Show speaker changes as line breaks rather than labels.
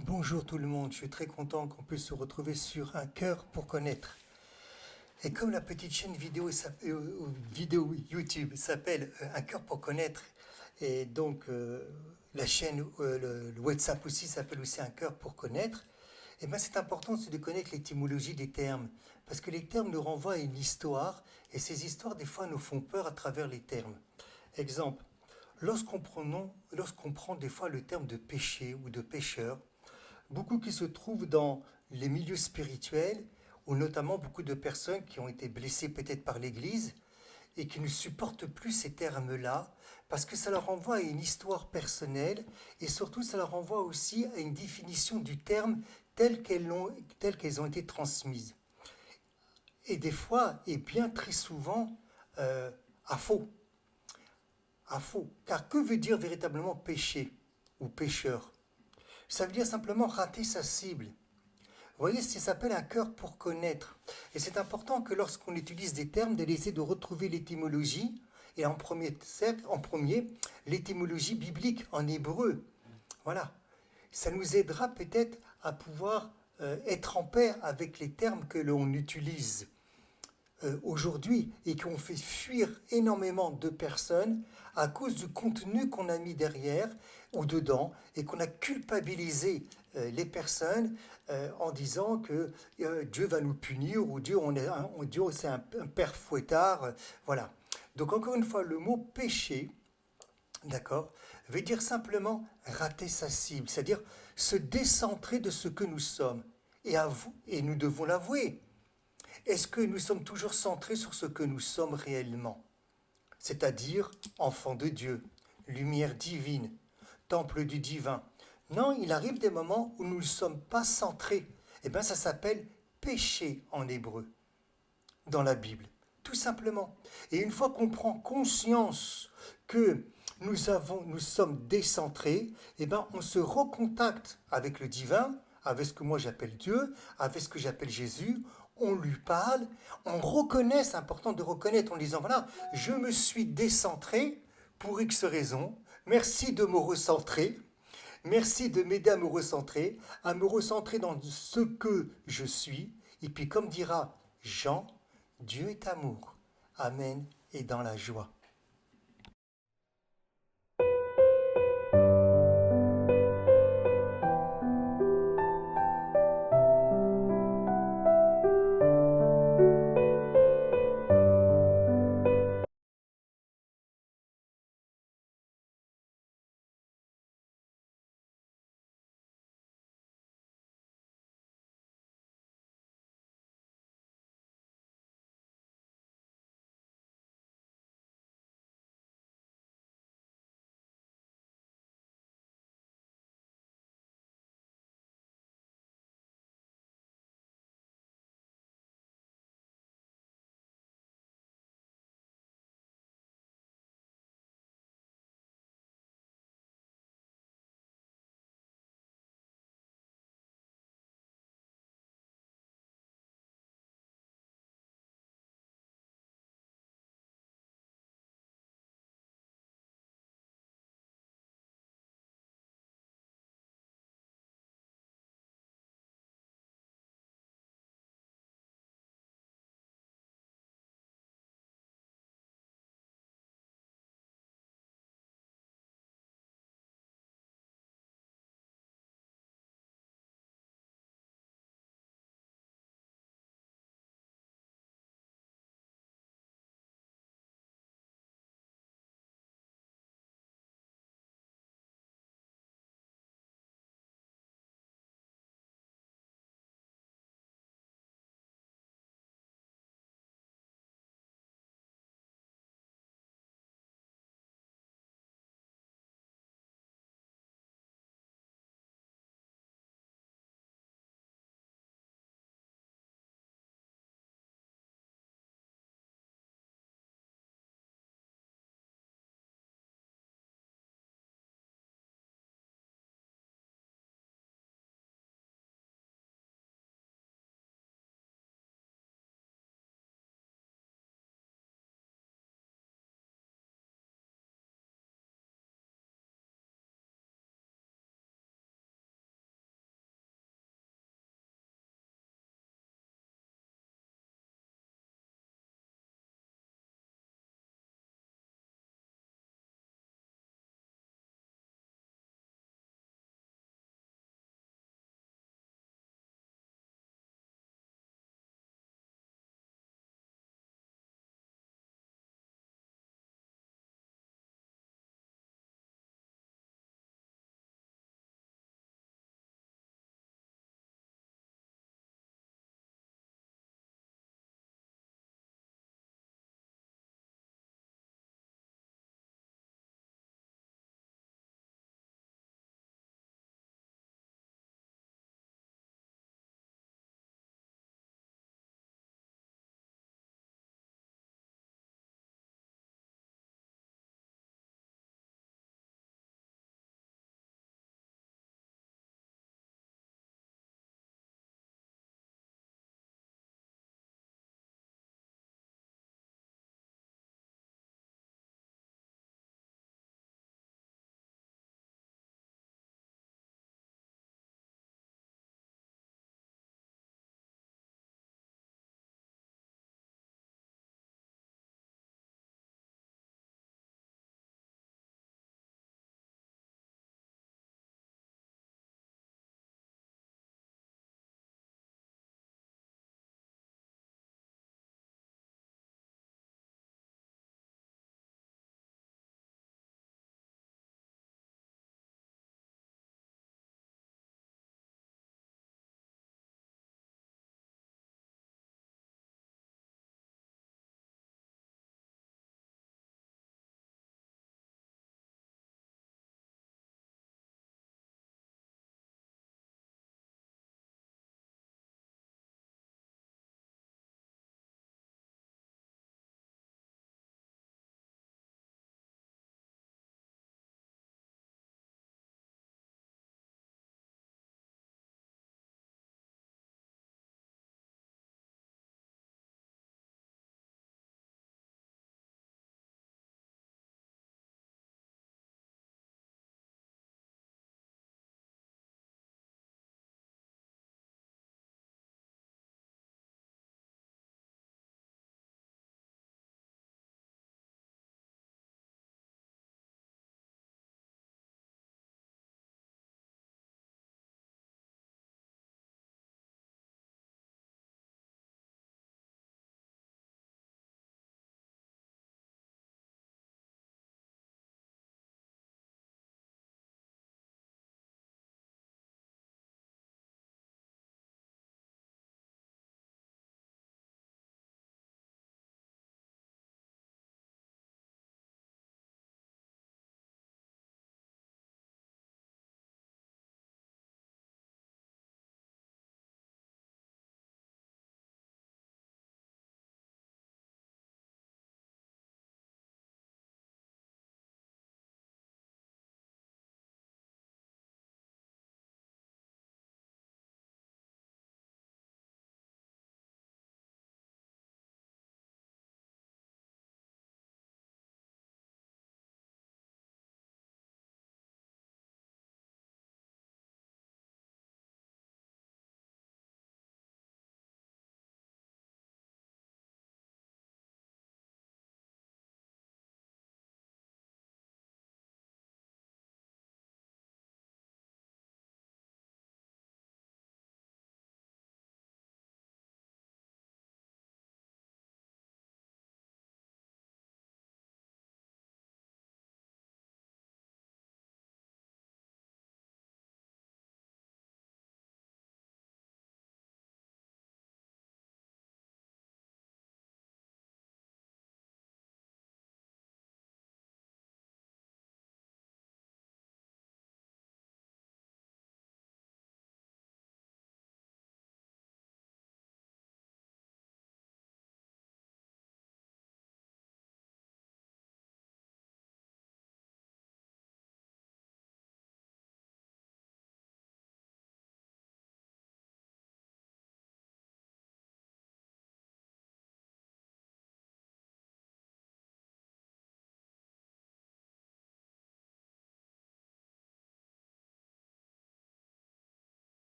Bonjour tout le monde, je suis très content qu'on puisse se retrouver sur Un cœur pour connaître. Et comme la petite chaîne vidéo YouTube s'appelle Un cœur pour connaître, et donc la chaîne, le WhatsApp aussi s'appelle aussi Un cœur pour connaître, et ben c'est important aussi de connaître l'étymologie des termes, parce que les termes nous renvoient à une histoire, et ces histoires des fois nous font peur à travers les termes. Exemple, lorsqu'on prend des fois le terme de péché ou de pécheur, beaucoup qui se trouvent dans les milieux spirituels, ou notamment beaucoup de personnes qui ont été blessées peut-être par l'Église et qui ne supportent plus ces termes-là, parce que ça leur renvoie à une histoire personnelle et surtout ça leur renvoie aussi à une définition du terme telle qu'elles ont été transmises. Et des fois, et bien très souvent, à faux. À faux. Car que veut dire véritablement péché ou pécheur? Ça veut dire simplement rater sa cible. Vous voyez, ça s'appelle un cœur pour connaître. Et c'est important que lorsqu'on utilise des termes, de essayer de retrouver l'étymologie, et en premier l'étymologie biblique en hébreu. Voilà. Ça nous aidera peut-être à pouvoir être en paix avec les termes que l'on utilise aujourd'hui et qui ont fait fuir énormément de personnes à cause du contenu qu'on a mis derrière ou dedans et qu'on a culpabilisé les personnes en disant que Dieu va nous punir ou Dieu c'est un père fouettard. Voilà. Donc encore une fois, le mot péché, d'accord, veut dire simplement rater sa cible, c'est-à-dire se décentrer de ce que nous sommes. Et nous devons l'avouer. Est-ce que nous sommes toujours centrés sur ce que nous sommes réellement? C'est-à-dire enfants de Dieu, lumière divine, temple du divin. Non, il arrive des moments où nous ne sommes pas centrés. Eh bien, ça s'appelle péché en hébreu, dans la Bible. Tout simplement. Et une fois qu'on prend conscience que nous sommes décentrés, eh ben, on se recontacte avec le divin, avec ce que moi j'appelle Dieu, avec ce que j'appelle Jésus. On lui parle, on reconnaît, c'est important de reconnaître en disant voilà, je me suis décentré pour X raisons. Merci de me recentrer. Merci de m'aider à me recentrer dans ce que je suis. Et puis, comme dira Jean, Dieu est amour. Amen. Et dans la joie.